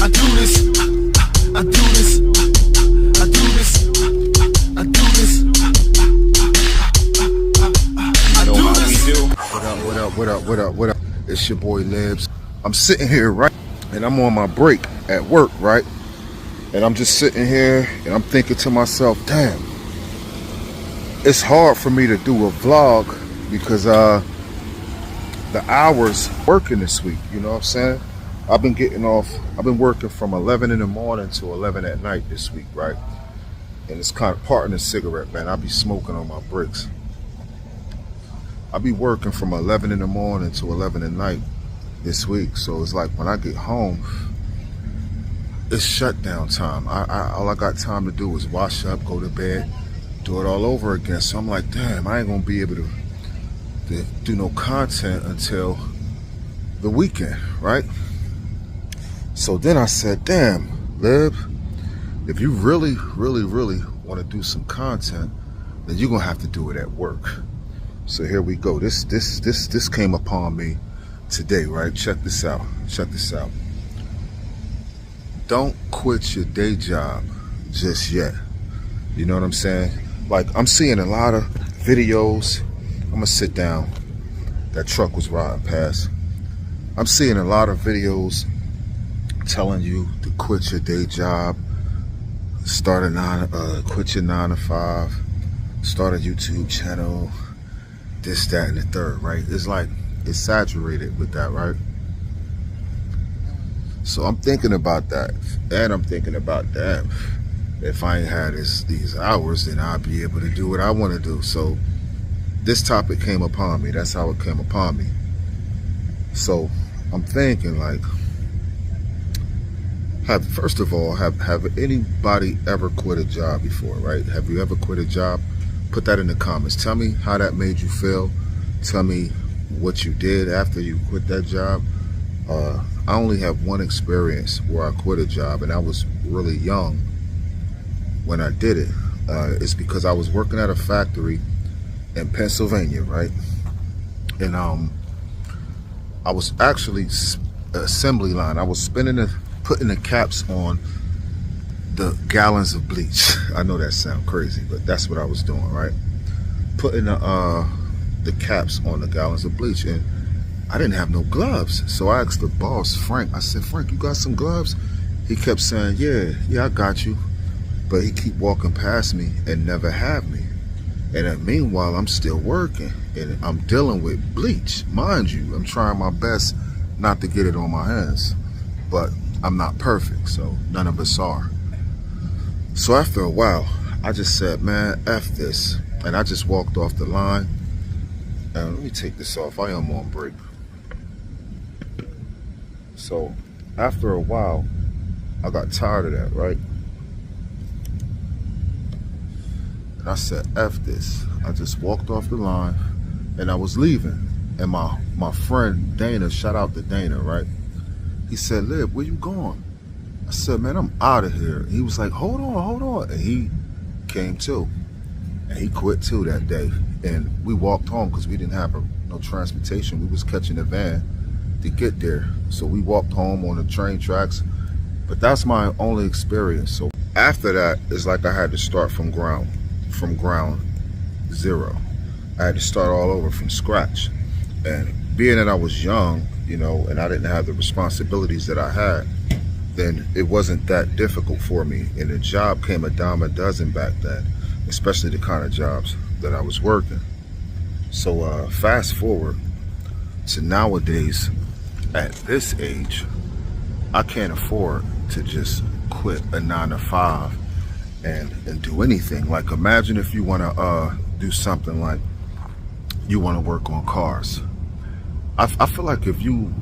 I do this, I do this, I do this, I do this, I do this. What up? It's your boy Libs. I'm sitting here, right? And I'm on my break at work, right? And I'm just sitting here and I'm thinking to myself, damn, it's hard for me to do a vlog because the hours working this week, you know what I'm saying? I've been working from 11 in the morning to 11 at night this week, right? And it's kind of parting a cigarette, man. I be smoking on my breaks. I be working from 11 in the morning to 11 at night this week. So it's like when I get home, it's shutdown time. All I got time to do is wash up, go to bed, do it all over again. So I'm like, damn, I ain't gonna be able to do no content until the weekend, right? So then I said, damn, Lib, if you really want to do some content, then you're gonna have to do it at work. So here we go. This came upon me today, right? Check this out. Don't quit your day job just yet. You know what I'm saying? Like, I'm seeing a lot of videos. I'm gonna sit down. That truck was riding past. I'm seeing a lot of videos telling you to quit your day job, quit your 9 to 5, start a YouTube channel, this, that, and the third, right? It's like, it's saturated with that, right? So I'm thinking about that, and I'm thinking about, damn, if I ain't had these hours, then I'd be able to do what I want to do. So this topic came upon me. That's how it came upon me. So I'm thinking, like, first of all, have anybody ever quit a job before, right? Have you ever quit a job? Put that in the comments. Tell me how that made you feel. Tell me what you did after you quit that job. I only have one experience where I quit a job, and I was really young when I did it. It's because I was working at a factory in Pennsylvania, right? And I was actually assembly line. I was putting the caps on the gallons of bleach. I know that sounds crazy, but that's what I was doing, right? Putting the caps on the gallons of bleach, and I didn't have no gloves. So I asked the boss, Frank, I said, Frank, you got some gloves? He kept saying, yeah, I got you. But he keep walking past me and never have me. And then meanwhile, I'm still working and I'm dealing with bleach. Mind you, I'm trying my best not to get it on my hands, but I'm not perfect, so none of us are. So after a while, I just said, man, F this. And I just walked off the line. And let me take this off, I am on break. So after a while, I got tired of that, right? And I said, F this. I just walked off the line and I was leaving. And my friend Dana, shout out to Dana, right? He said, Lib, where you going? I said, man, I'm out of here. He was like, hold on. And he came too. And he quit too that day. And we walked home because we didn't have no transportation. We was catching a van to get there. So we walked home on the train tracks. But that's my only experience. So after that, it's like I had to start from ground zero. I had to start all over from scratch. And being that I was young, you know, and I didn't have the responsibilities that I had, then it wasn't that difficult for me. And the job came a dime a dozen back then, especially the kind of jobs that I was working. So fast forward to nowadays, at this age, I can't afford to just quit a 9 to 5 and do anything. Like, imagine if you want to do something like you want to work on cars. I feel like if you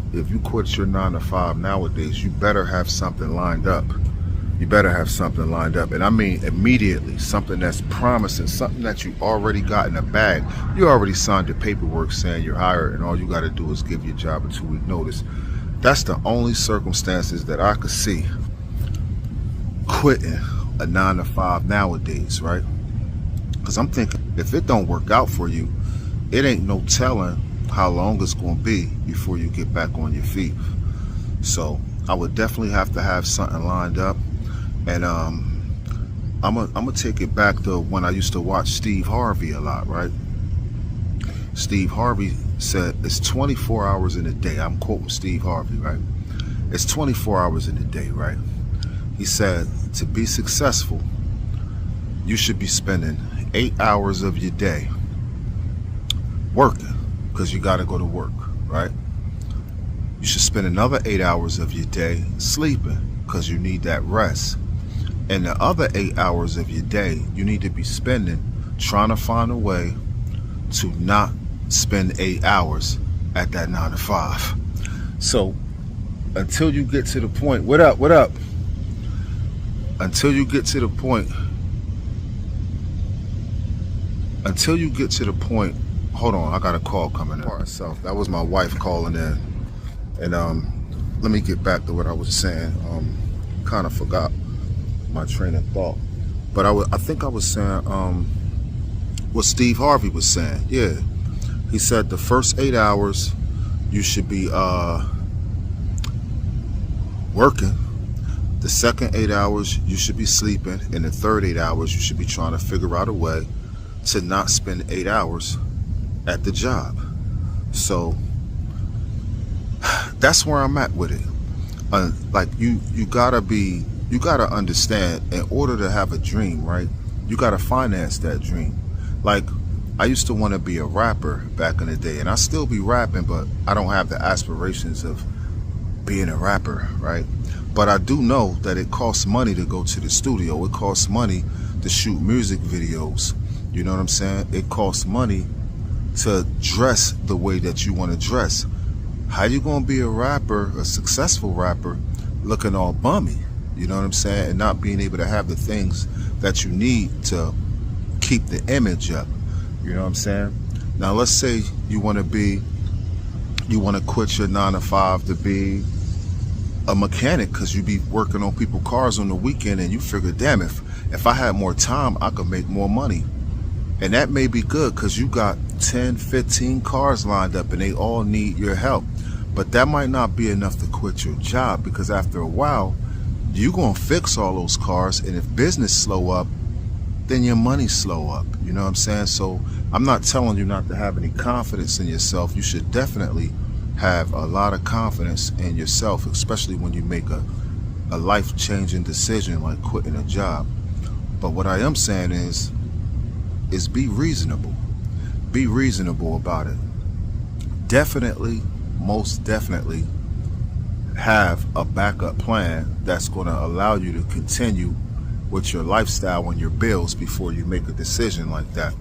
quit your 9 to 5 nowadays, you better have something lined up. You better have something lined up, and I mean immediately, something that's promising, something that you already got in the bag. You already signed the paperwork saying you're hired, and all you got to do is give your job a 2-week notice. That's the only circumstances that I could see quitting a 9 to 5 nowadays, right? Because I'm thinking, if it don't work out for you, it ain't no telling how long it's going to be before you get back on your feet. So I would definitely have to have something lined up. And I'm gonna take it back to when I used to watch Steve Harvey a lot, right? Steve Harvey said it's 24 hours in a day. I'm quoting Steve Harvey, right? It's 24 hours in a day, right? He said to be successful, you should be spending 8 hours of your day working, because you got to go to work, right? You should spend another 8 hours of your day sleeping, because you need that rest. And the other 8 hours of your day, you need to be spending trying to find a way to not spend 8 hours at that 9 to 5. So until you get to the point, what up? Until you get to the point, hold on, I got a call coming in. That was my wife calling in. And let me get back to what I was saying. Kind of forgot my train of thought. But I think I was saying what Steve Harvey was saying. Yeah. He said the first 8 hours you should be working. The second 8 hours you should be sleeping. And the third 8 hours you should be trying to figure out a way to not spend 8 hours at the job. So that's where I'm at with it. Like you gotta understand, in order to have a dream, right? You gotta finance that dream. Like, I used to want to be a rapper back in the day, and I still be rapping, but I don't have the aspirations of being a rapper, right? But I do know that it costs money to go to the studio. It costs money to shoot music videos. You know what I'm saying? It costs money to dress the way that you want to dress. How you gonna be a rapper, a successful rapper, looking all bummy? You know what I'm saying? And not being able to have the things that you need to keep the image up. You know what I'm saying? Now let's say you want to quit your 9 to 5 to be a mechanic, because you be working on people's cars on the weekend, and you figure, damn, if I had more time, I could make more money. And that may be good, because you got 10, 15 cars lined up and they all need your help. But that might not be enough to quit your job, because after a while, you're going to fix all those cars. And if business slow up, then your money slow up. You know what I'm saying? So I'm not telling you not to have any confidence in yourself. You should definitely have a lot of confidence in yourself, especially when you make a life-changing decision like quitting a job. But what I am saying is be reasonable. Be reasonable about it. Definitely, most definitely, have a backup plan that's going to allow you to continue with your lifestyle and your bills before you make a decision like that.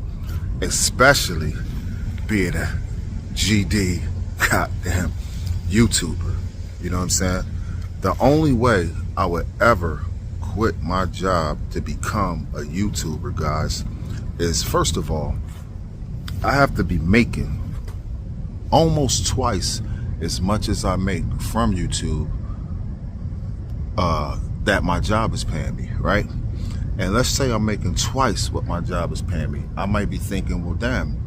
Especially being a GD goddamn YouTuber. You know what I'm saying? The only way I would ever quit my job to become a YouTuber, guys, is, first of all, I have to be making almost twice as much as I make from YouTube that my job is paying me, right? And let's say I'm making twice what my job is paying me. I might be thinking, well, damn,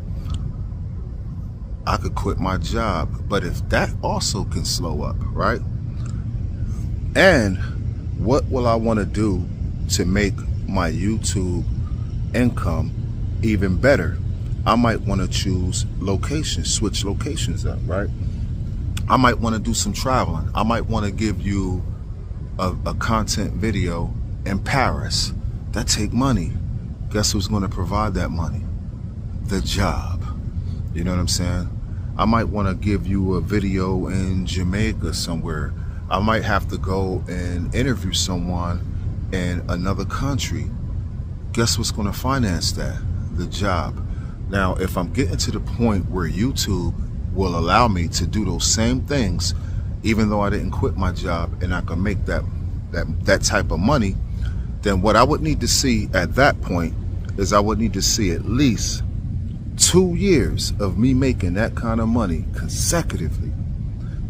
I could quit my job. But if that also can slow up, right? And what will I want to do to make my YouTube income even better? I might want to choose locations, switch locations up, right? I might want to do some traveling. I might want to give you a content video in Paris. That take money. Guess who's going to provide that money? The job. You know what I'm saying? I might want to give you a video in Jamaica somewhere. I might have to go and interview someone in another country. Guess what's going to finance that? The job. Now, if I'm getting to the point where YouTube will allow me to do those same things, even though I didn't quit my job, and I can make that type of money, then what I would need to see at that point is I would need to see at least 2 years of me making that kind of money consecutively,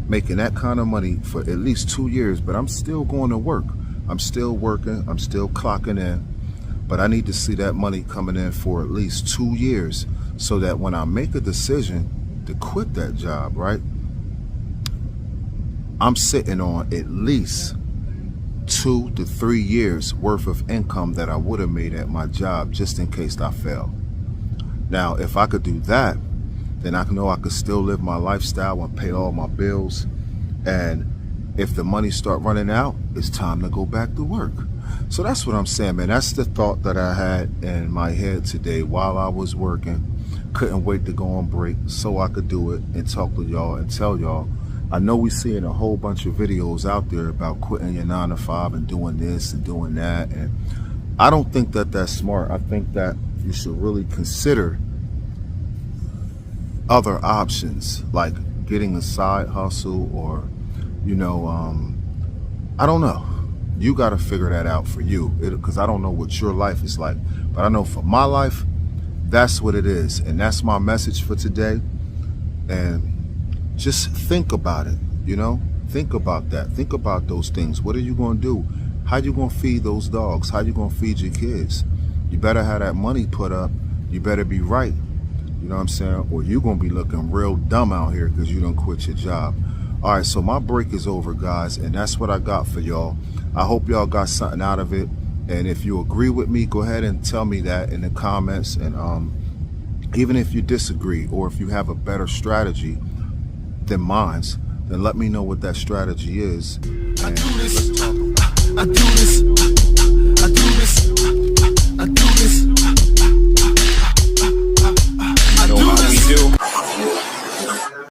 making that kind of money for at least 2 years. But I'm still going to work. I'm still working. I'm still clocking in. But I need to see that money coming in for at least 2 years, so that when I make a decision to quit that job, right, I'm sitting on at least 2 to 3 years worth of income that I would have made at my job just in case I fail. Now, if I could do that, then I know I could still live my lifestyle and pay all my bills. And if the money start running out, it's time to go back to work. So that's what I'm saying, man. That's the thought that I had in my head today while I was working. Couldn't wait to go on break so I could do it and talk to y'all and tell y'all. I know we're seeing a whole bunch of videos out there about quitting your 9 to 5 and doing this and doing that. And I don't think that that's smart. I think that you should really consider other options, like getting a side hustle or, I don't know. You got to figure that out for you, because I don't know what your life is like. But I know for my life, that's what it is. And that's my message for today. And just think about it, Think about that. Think about those things. What are you going to do? How you going to feed those dogs? How you going to feed your kids? You better have that money put up. You better be right. You know what I'm saying? Or you're going to be looking real dumb out here because you don't quit your job. All right, so my break is over, guys, and that's what I got for y'all. I hope y'all got something out of it. And if you agree with me, go ahead and tell me that in the comments. And even if you disagree or if you have a better strategy than mine's, then let me know what that strategy is. I do this.